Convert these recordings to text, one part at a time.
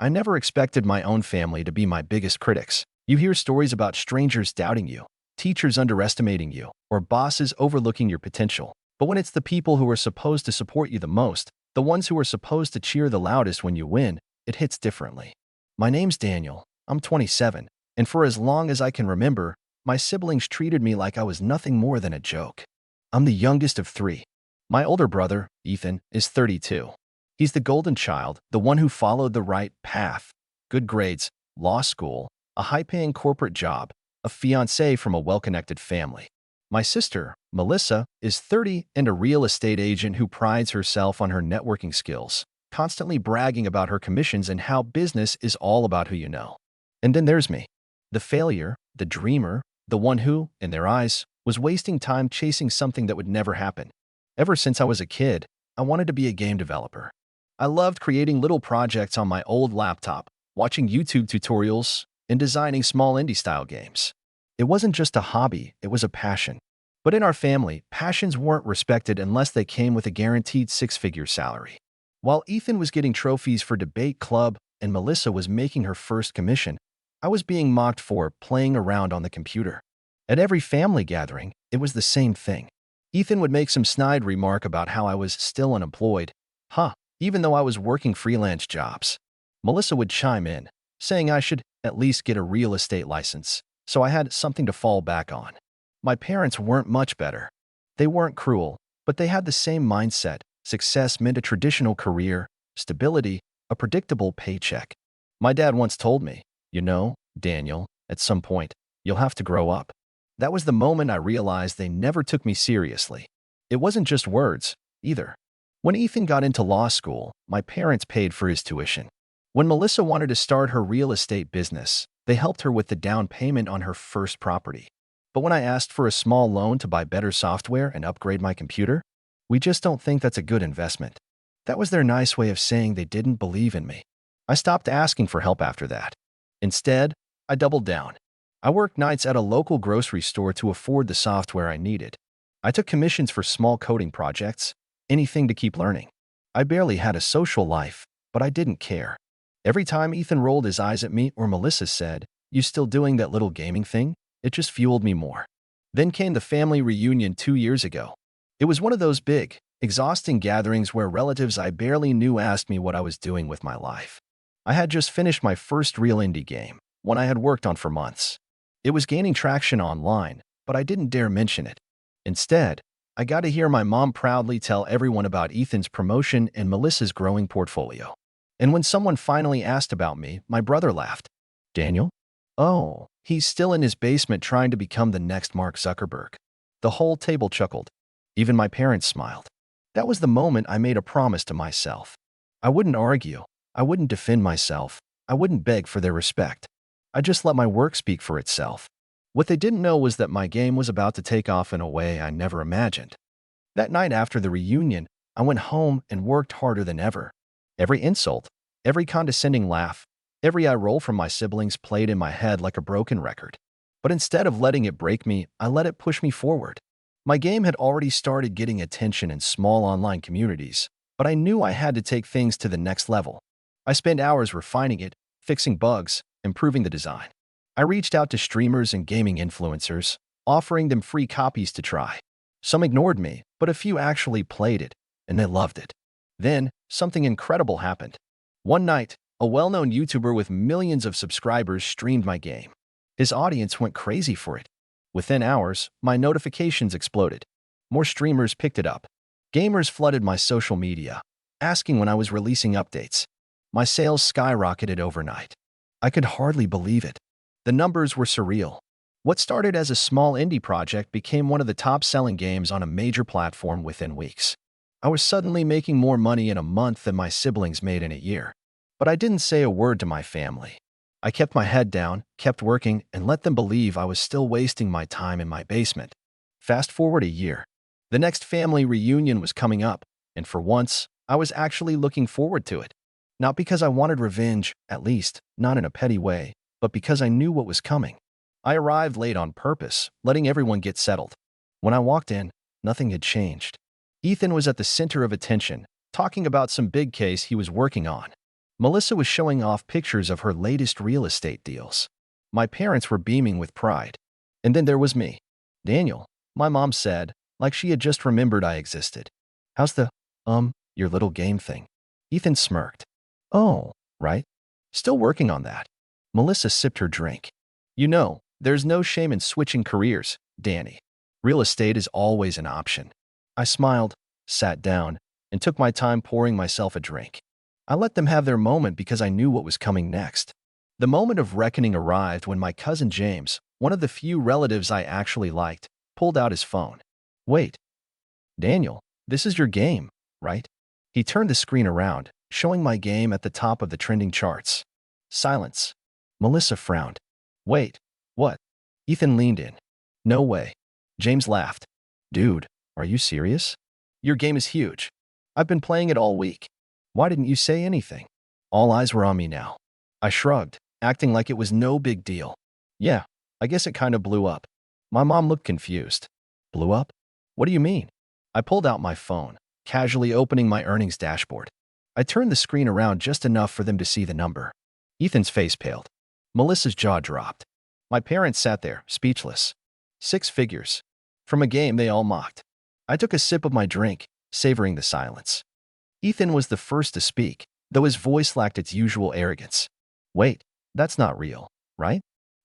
I never expected my own family to be my biggest critics. You hear stories about strangers doubting you, teachers underestimating you, or bosses overlooking your potential. But when it's the people who are supposed to support you the most, the ones who are supposed to cheer the loudest when you win, it hits differently. My name's Daniel. I'm 27, and for as long as I can remember, my siblings treated me like I was nothing more than a joke. I'm the youngest of three. My older brother, Ethan, is 32. He's the golden child, the one who followed the right path. Good grades, law school, a high-paying corporate job, a fiancé from a well-connected family. My sister, Melissa, is 30 and a real estate agent who prides herself on her networking skills, constantly bragging about her commissions and how business is all about who you know. And then there's me, the failure, the dreamer, the one who, in their eyes, was wasting time chasing something that would never happen. Ever since I was a kid, I wanted to be a game developer. I loved creating little projects on my old laptop, watching YouTube tutorials, and designing small indie-style games. It wasn't just a hobby, it was a passion. But in our family, passions weren't respected unless they came with a guaranteed six-figure salary. While Ethan was getting trophies for debate club and Melissa was making her first commission, I was being mocked for playing around on the computer. At every family gathering, it was the same thing. Ethan would make some snide remark about how I was still unemployed. Even though I was working freelance jobs. Melissa would chime in, saying I should at least get a real estate license, so I had something to fall back on. My parents weren't much better. They weren't cruel, but they had the same mindset. Success meant a traditional career, stability, a predictable paycheck. My dad once told me, "You know, Daniel, at some point, you'll have to grow up." That was the moment I realized they never took me seriously. It wasn't just words, either. When Ethan got into law school, my parents paid for his tuition. When Melissa wanted to start her real estate business, they helped her with the down payment on her first property. But when I asked for a small loan to buy better software and upgrade my computer, "We just don't think that's a good investment." That was their nice way of saying they didn't believe in me. I stopped asking for help after that. Instead, I doubled down. I worked nights at a local grocery store to afford the software I needed. I took commissions for small coding projects, anything to keep learning. I barely had a social life, but I didn't care. Every time Ethan rolled his eyes at me or Melissa said, "You still doing that little gaming thing?" it just fueled me more. Then came the family reunion 2 years ago. It was one of those big, exhausting gatherings where relatives I barely knew asked me what I was doing with my life. I had just finished my first real indie game, one I had worked on for months. It was gaining traction online, but I didn't dare mention it. Instead, I got to hear my mom proudly tell everyone about Ethan's promotion and Melissa's growing portfolio. And when someone finally asked about me, my brother laughed. "Daniel? Oh, he's still in his basement trying to become the next Mark Zuckerberg." The whole table chuckled. Even my parents smiled. That was the moment I made a promise to myself. I wouldn't argue. I wouldn't defend myself. I wouldn't beg for their respect. I just let my work speak for itself. What they didn't know was that my game was about to take off in a way I never imagined. That night after the reunion, I went home and worked harder than ever. Every insult, every condescending laugh, every eye roll from my siblings played in my head like a broken record. But instead of letting it break me, I let it push me forward. My game had already started getting attention in small online communities, but I knew I had to take things to the next level. I spent hours refining it, fixing bugs, improving the design. I reached out to streamers and gaming influencers, offering them free copies to try. Some ignored me, but a few actually played it, and they loved it. Then, something incredible happened. One night, a well-known YouTuber with millions of subscribers streamed my game. His audience went crazy for it. Within hours, my notifications exploded. More streamers picked it up. Gamers flooded my social media, asking when I was releasing updates. My sales skyrocketed overnight. I could hardly believe it. The numbers were surreal. What started as a small indie project became one of the top-selling games on a major platform within weeks. I was suddenly making more money in a month than my siblings made in a year. But I didn't say a word to my family. I kept my head down, kept working, and let them believe I was still wasting my time in my basement. Fast forward a year. The next family reunion was coming up, and for once, I was actually looking forward to it. Not because I wanted revenge, at least, not in a petty way, but because I knew what was coming. I arrived late on purpose, letting everyone get settled. When I walked in, nothing had changed. Ethan was at the center of attention, talking about some big case he was working on. Melissa was showing off pictures of her latest real estate deals. My parents were beaming with pride. And then there was me. Daniel, my mom said, like she had just remembered I existed. How's your little game thing? Ethan smirked. Oh, right. Still working on that. Melissa sipped her drink. You know, there's no shame in switching careers, Danny. Real estate is always an option. I smiled, sat down, and took my time pouring myself a drink. I let them have their moment because I knew what was coming next. The moment of reckoning arrived when my cousin James, one of the few relatives I actually liked, pulled out his phone. Wait. Daniel, this is your game, right? He turned the screen around, showing my game at the top of the trending charts. Silence. Melissa frowned. Wait, what? Ethan leaned in. No way. James laughed. Dude, are you serious? Your game is huge. I've been playing it all week. Why didn't you say anything? All eyes were on me now. I shrugged, acting like it was no big deal. Yeah, I guess it kind of blew up. My mom looked confused. Blew up? What do you mean? I pulled out my phone, casually opening my earnings dashboard. I turned the screen around just enough for them to see the number. Ethan's face paled. Melissa's jaw dropped. My parents sat there, speechless. 6 figures. From a game they all mocked. I took a sip of my drink, savoring the silence. Ethan was the first to speak, though his voice lacked its usual arrogance. Wait, that's not real, right?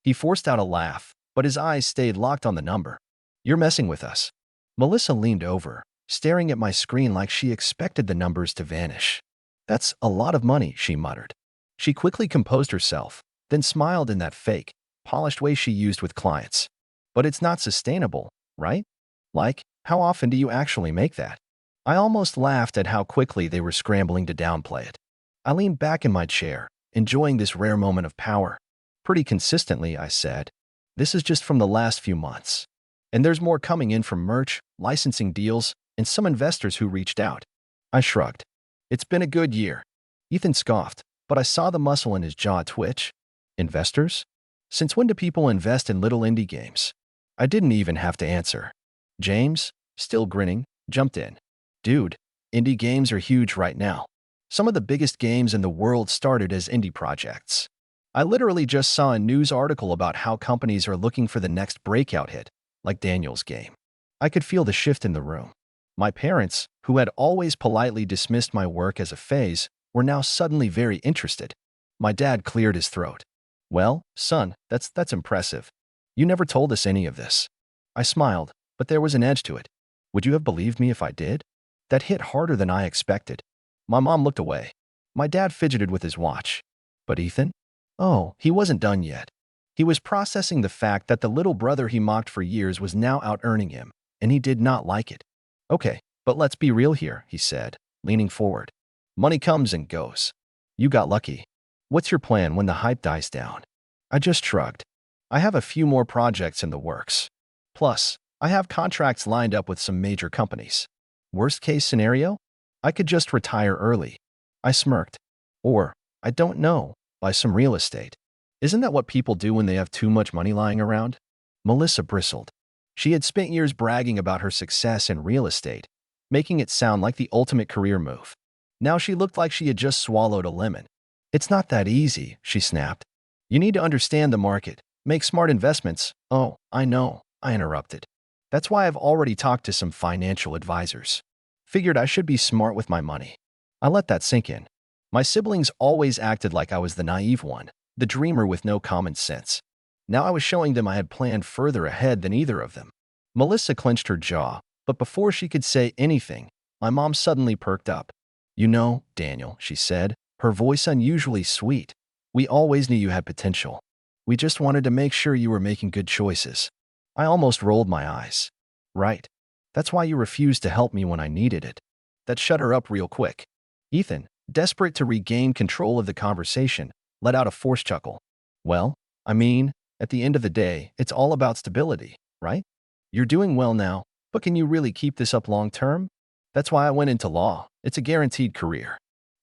He forced out a laugh, but his eyes stayed locked on the number. You're messing with us. Melissa leaned over, staring at my screen like she expected the numbers to vanish. That's a lot of money, she muttered. She quickly composed herself, then smiled in that fake, polished way she used with clients. But it's not sustainable, right? Like, how often do you actually make that? I almost laughed at how quickly they were scrambling to downplay it. I leaned back in my chair, enjoying this rare moment of power. Pretty consistently, I said. This is just from the last few months. And there's more coming in from merch, licensing deals, and some investors who reached out. I shrugged. It's been a good year. Ethan scoffed, but I saw the muscle in his jaw twitch. Investors? Since when do people invest in little indie games? I didn't even have to answer. James, still grinning, jumped in. Dude, indie games are huge right now. Some of the biggest games in the world started as indie projects. I literally just saw a news article about how companies are looking for the next breakout hit, like Daniel's game. I could feel the shift in the room. My parents, who had always politely dismissed my work as a phase, were now suddenly very interested. My dad cleared his throat. Well, son, that's impressive. You never told us any of this. I smiled, but there was an edge to it. Would you have believed me if I did? That hit harder than I expected. My mom looked away. My dad fidgeted with his watch. But Ethan? Oh, he wasn't done yet. He was processing the fact that the little brother he mocked for years was now out-earning him, and he did not like it. Okay, but let's be real here, he said, leaning forward. Money comes and goes. You got lucky. What's your plan when the hype dies down? I just shrugged. I have a few more projects in the works. Plus, I have contracts lined up with some major companies. Worst case scenario? I could just retire early. I smirked. Or, I don't know, buy some real estate. Isn't that what people do when they have too much money lying around? Melissa bristled. She had spent years bragging about her success in real estate, making it sound like the ultimate career move. Now she looked like she had just swallowed a lemon. It's not that easy, she snapped. You need to understand the market, make smart investments. Oh, I know, I interrupted. That's why I've already talked to some financial advisors. Figured I should be smart with my money. I let that sink in. My siblings always acted like I was the naive one, the dreamer with no common sense. Now I was showing them I had planned further ahead than either of them. Melissa clenched her jaw, but before she could say anything, my mom suddenly perked up. You know, Daniel, she said, her voice unusually sweet. We always knew you had potential. We just wanted to make sure you were making good choices. I almost rolled my eyes. Right. That's why you refused to help me when I needed it. That shut her up real quick. Ethan, desperate to regain control of the conversation, let out a forced chuckle. Well, I mean, at the end of the day, it's all about stability, right? You're doing well now, but can you really keep this up long term? That's why I went into law. It's a guaranteed career.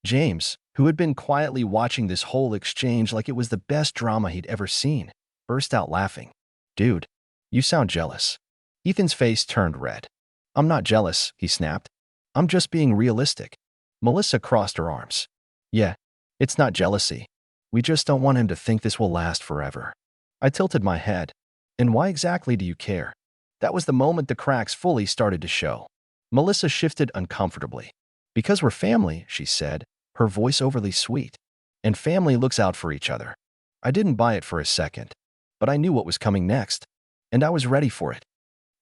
James, who had been quietly watching this whole exchange like it was the best drama he'd ever seen, burst out laughing. Dude, you sound jealous. Ethan's face turned red. I'm not jealous, he snapped. I'm just being realistic. Melissa crossed her arms. Yeah, It's not jealousy. We just don't want him to think this will last forever. I tilted my head. And why exactly do you care? That was the moment the cracks fully started to show. Melissa shifted uncomfortably. Because we're family, she said, her voice overly sweet. And family looks out for each other. I didn't buy it for a second, but I knew what was coming next, and I was ready for it.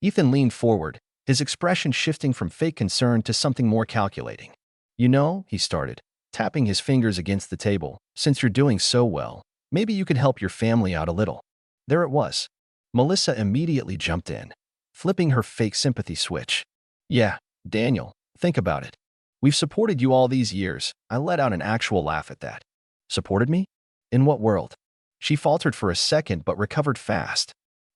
Ethan leaned forward, his expression shifting from fake concern to something more calculating. You know, he started, tapping his fingers against the table, since you're doing so well, maybe you could help your family out a little. There it was. Melissa immediately jumped in, flipping her fake sympathy switch. Yeah, Daniel, think about it. We've supported you all these years. I let out an actual laugh at that. Supported me? In what world? She faltered for a second but recovered fast.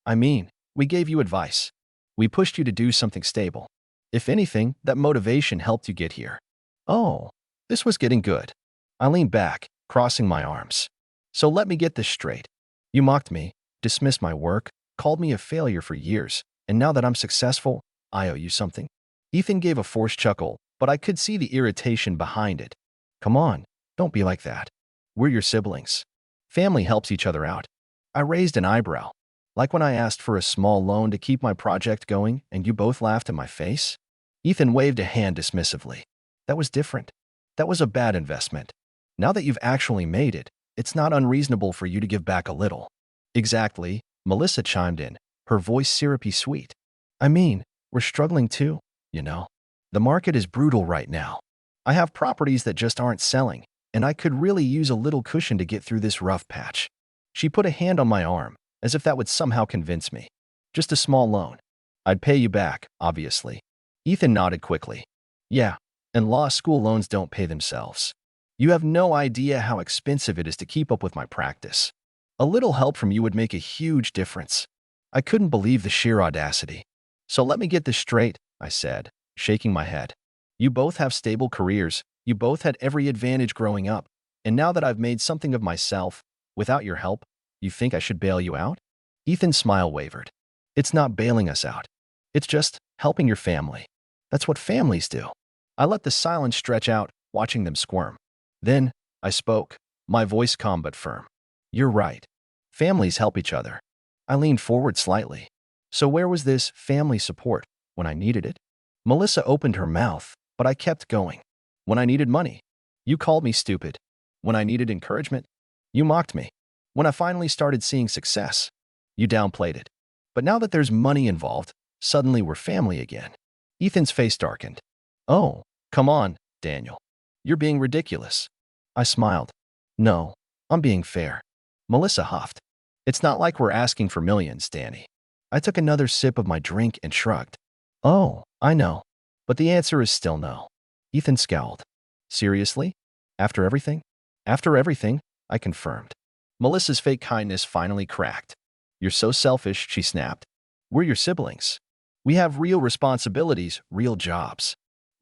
I mean, we gave you advice. We pushed you to do something stable. If anything, that motivation helped you get here. Oh, this was getting good. I leaned back, crossing my arms. So let me get this straight. You mocked me, dismissed my work, called me a failure for years, and now that I'm successful, I owe you something. Ethan gave a forced chuckle, but I could see the irritation behind it. Come on, don't be like that. We're your siblings. Family helps each other out. I raised an eyebrow, like when I asked for a small loan to keep my project going and you both laughed in my face. Ethan waved a hand dismissively. That was different. That was a bad investment. Now that you've actually made it, it's not unreasonable for you to give back a little. Exactly, Melissa chimed in, her voice syrupy sweet. I mean, we're struggling too, you know. The market is brutal right now. I have properties that just aren't selling, and I could really use a little cushion to get through this rough patch. She put a hand on my arm, as if that would somehow convince me. Just a small loan. I'd pay you back, obviously. Ethan nodded quickly. Yeah, and law school loans don't pay themselves. You have no idea how expensive it is to keep up with my practice. A little help from you would make a huge difference. I couldn't believe the sheer audacity. So let me get this straight, I said, shaking my head. You both have stable careers, you both had every advantage growing up, and now that I've made something of myself, without your help, you think I should bail you out? Ethan's smile wavered. It's not bailing us out. It's just helping your family. That's what families do. I let the silence stretch out, watching them squirm. Then, I spoke, my voice calm but firm. You're right. Families help each other. I leaned forward slightly. So where was this family support when I needed it? Melissa opened her mouth, but I kept going. When I needed money, you called me stupid. When I needed encouragement, you mocked me. When I finally started seeing success, you downplayed it. But now that there's money involved, suddenly we're family again. Ethan's face darkened. Oh, come on, Daniel. You're being ridiculous. I smiled. No, I'm being fair. Melissa huffed. It's not like we're asking for millions, Danny. I took another sip of my drink and shrugged. Oh, I know. But the answer is still no. Ethan scowled. Seriously? After everything? After everything, I confirmed. Melissa's fake kindness finally cracked. You're so selfish, she snapped. We're your siblings. We have real responsibilities, real jobs.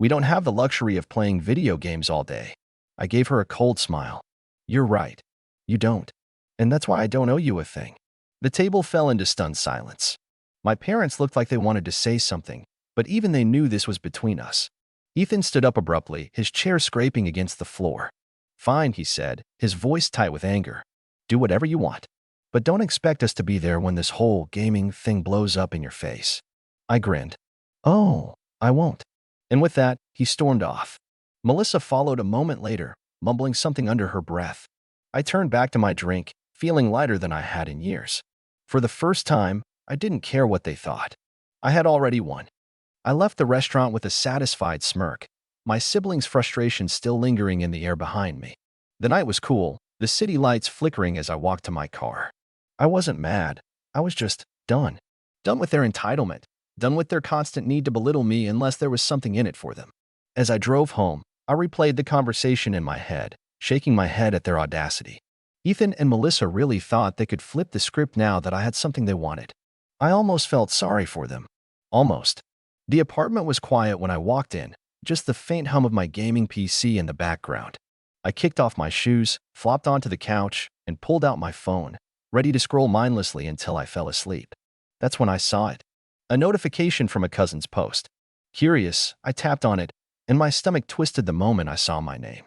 We don't have the luxury of playing video games all day. I gave her a cold smile. You're right. You don't. And that's why I don't owe you a thing. The table fell into stunned silence. My parents looked like they wanted to say something, but even they knew this was between us. Ethan stood up abruptly, his chair scraping against the floor. Fine, he said, his voice tight with anger. Do whatever you want. But don't expect us to be there when this whole gaming thing blows up in your face. I grinned. Oh, I won't. And with that, he stormed off. Melissa followed a moment later, mumbling something under her breath. I turned back to my drink, feeling lighter than I had in years. For the first time, I didn't care what they thought. I had already won. I left the restaurant with a satisfied smirk, my siblings' frustration still lingering in the air behind me. The night was cool, the city lights flickering as I walked to my car. I wasn't mad. I was just done. Done with their entitlement. Done with their constant need to belittle me unless there was something in it for them. As I drove home, I replayed the conversation in my head, shaking my head at their audacity. Ethan and Melissa really thought they could flip the script now that I had something they wanted. I almost felt sorry for them. Almost. The apartment was quiet when I walked in, just the faint hum of my gaming PC in the background. I kicked off my shoes, flopped onto the couch, and pulled out my phone, ready to scroll mindlessly until I fell asleep. That's when I saw it. A notification from a cousin's post. Curious, I tapped on it, and my stomach twisted the moment I saw my name.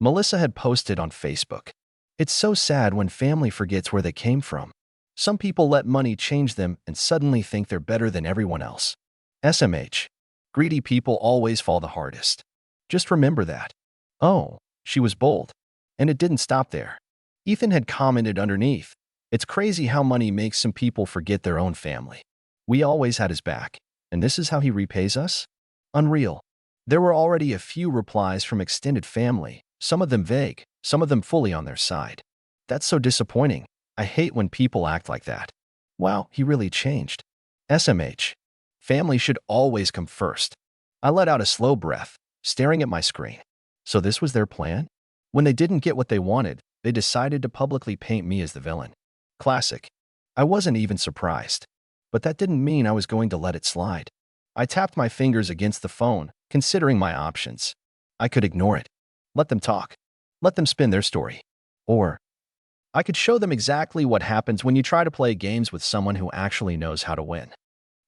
Melissa had posted on Facebook. It's so sad when family forgets where they came from. Some people let money change them and suddenly think they're better than everyone else. SMH. Greedy people always fall the hardest. Just remember that. Oh, she was bold. And it didn't stop there. Ethan had commented underneath, "It's crazy how money makes some people forget their own family. We always had his back, and this is how he repays us? Unreal." There were already a few replies from extended family, some of them vague, some of them fully on their side. That's so disappointing. I hate when people act like that. Wow, he really changed. SMH. Family should always come first. I let out a slow breath, staring at my screen. So this was their plan? When they didn't get what they wanted, they decided to publicly paint me as the villain. Classic. I wasn't even surprised. But that didn't mean I was going to let it slide. I tapped my fingers against the phone, considering my options. I could ignore it. Let them talk. Let them spin their story. Or I could show them exactly what happens when you try to play games with someone who actually knows how to win.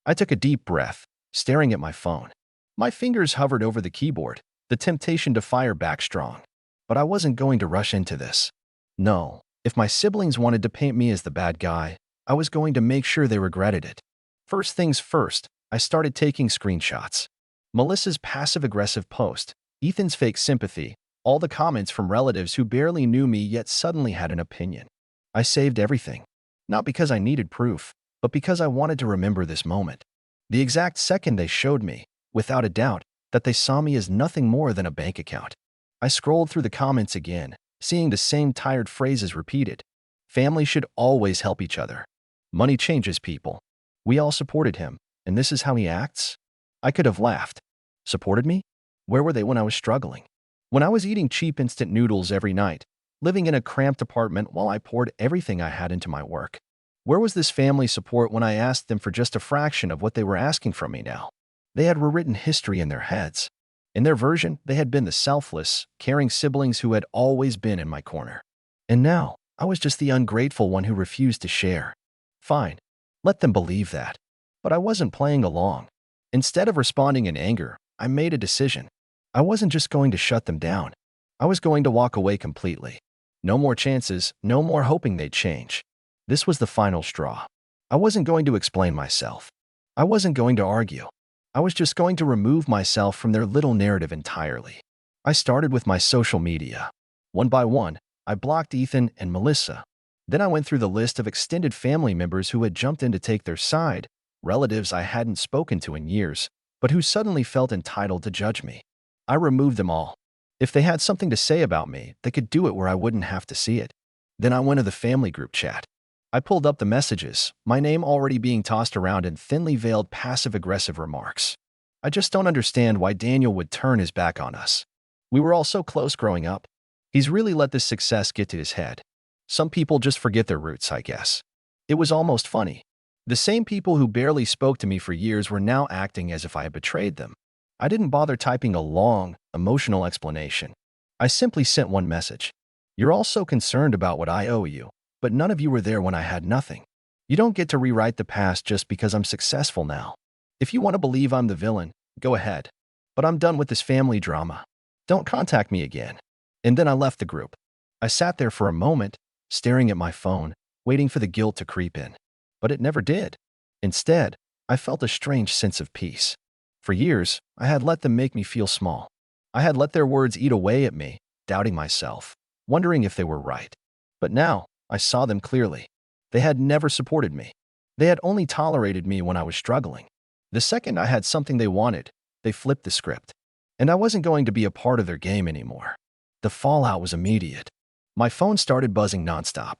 I took a deep breath, staring at my phone. My fingers hovered over the keyboard, the temptation to fire back strong. But I wasn't going to rush into this. No, if my siblings wanted to paint me as the bad guy, I was going to make sure they regretted it. First things first, I started taking screenshots. Melissa's passive-aggressive post, Ethan's fake sympathy, all the comments from relatives who barely knew me yet suddenly had an opinion. I saved everything. Not because I needed proof, but because I wanted to remember this moment. The exact second they showed me, without a doubt, that they saw me as nothing more than a bank account. I scrolled through the comments again, seeing the same tired phrases repeated. Family should always help each other. Money changes people. We all supported him, and this is how he acts? I could have laughed. Supported me? Where were they when I was struggling? When I was eating cheap instant noodles every night, living in a cramped apartment while I poured everything I had into my work. Where was this family support when I asked them for just a fraction of what they were asking from me now? They had rewritten history in their heads. In their version, they had been the selfless, caring siblings who had always been in my corner. And now, I was just the ungrateful one who refused to share. Fine, let them believe that. But I wasn't playing along. Instead of responding in anger, I made a decision. I wasn't just going to shut them down. I was going to walk away completely. No more chances, no more hoping they'd change. This was the final straw. I wasn't going to explain myself. I wasn't going to argue. I was just going to remove myself from their little narrative entirely. I started with my social media. One by one, I blocked Ethan and Melissa. Then I went through the list of extended family members who had jumped in to take their side, relatives I hadn't spoken to in years, but who suddenly felt entitled to judge me. I removed them all. If they had something to say about me, they could do it where I wouldn't have to see it. Then I went to the family group chat. I pulled up the messages, my name already being tossed around in thinly veiled passive-aggressive remarks. I just don't understand why Daniel would turn his back on us. We were all so close growing up. He's really let this success get to his head. Some people just forget their roots, I guess. It was almost funny. The same people who barely spoke to me for years were now acting as if I had betrayed them. I didn't bother typing a long, emotional explanation. I simply sent one message. You're all so concerned about what I owe you, but none of you were there when I had nothing. You don't get to rewrite the past just because I'm successful now. If you want to believe I'm the villain, go ahead. But I'm done with this family drama. Don't contact me again. And then I left the group. I sat there for a moment, staring at my phone, waiting for the guilt to creep in. But it never did. Instead, I felt a strange sense of peace. For years, I had let them make me feel small. I had let their words eat away at me, doubting myself, wondering if they were right. But now, I saw them clearly. They had never supported me. They had only tolerated me when I was struggling. The second I had something they wanted, they flipped the script. And I wasn't going to be a part of their game anymore. The fallout was immediate. My phone started buzzing nonstop.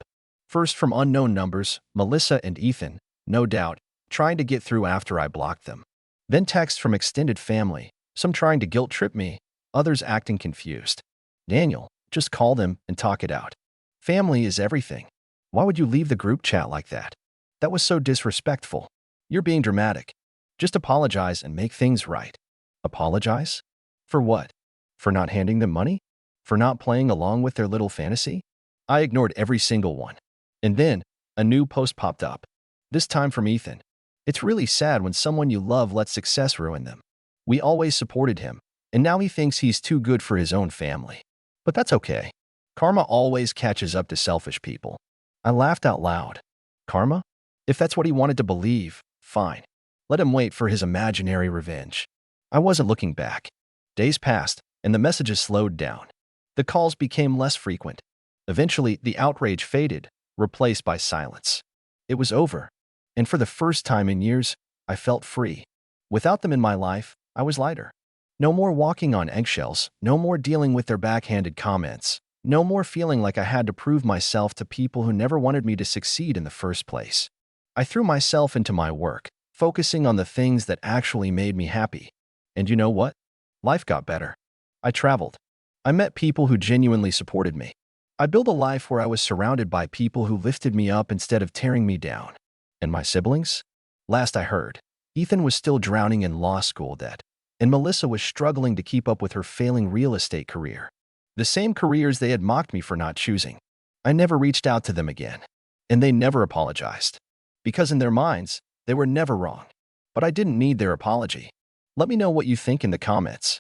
First from unknown numbers, Melissa and Ethan, no doubt, trying to get through after I blocked them. Then texts from extended family, some trying to guilt-trip me, others acting confused. Daniel, just call them and talk it out. Family is everything. Why would you leave the group chat like that? That was so disrespectful. You're being dramatic. Just apologize and make things right. Apologize? For what? For not handing them money? For not playing along with their little fantasy? I ignored every single one. And then, a new post popped up. This time from Ethan. It's really sad when someone you love lets success ruin them. We always supported him, and now he thinks he's too good for his own family. But that's okay. Karma always catches up to selfish people. I laughed out loud. Karma? If that's what he wanted to believe, fine. Let him wait for his imaginary revenge. I wasn't looking back. Days passed, and the messages slowed down. The calls became less frequent. Eventually, the outrage faded, replaced by silence. It was over, and for the first time in years, I felt free. Without them in my life, I was lighter. No more walking on eggshells, no more dealing with their backhanded comments, no more feeling like I had to prove myself to people who never wanted me to succeed in the first place. I threw myself into my work, focusing on the things that actually made me happy. And you know what? Life got better. I traveled. I met people who genuinely supported me. I built a life where I was surrounded by people who lifted me up instead of tearing me down. And my siblings? Last I heard, Ethan was still drowning in law school debt, and Melissa was struggling to keep up with her failing real estate career. The same careers they had mocked me for not choosing. I never reached out to them again, and they never apologized. Because in their minds, they were never wrong. But I didn't need their apology. Let me know what you think in the comments.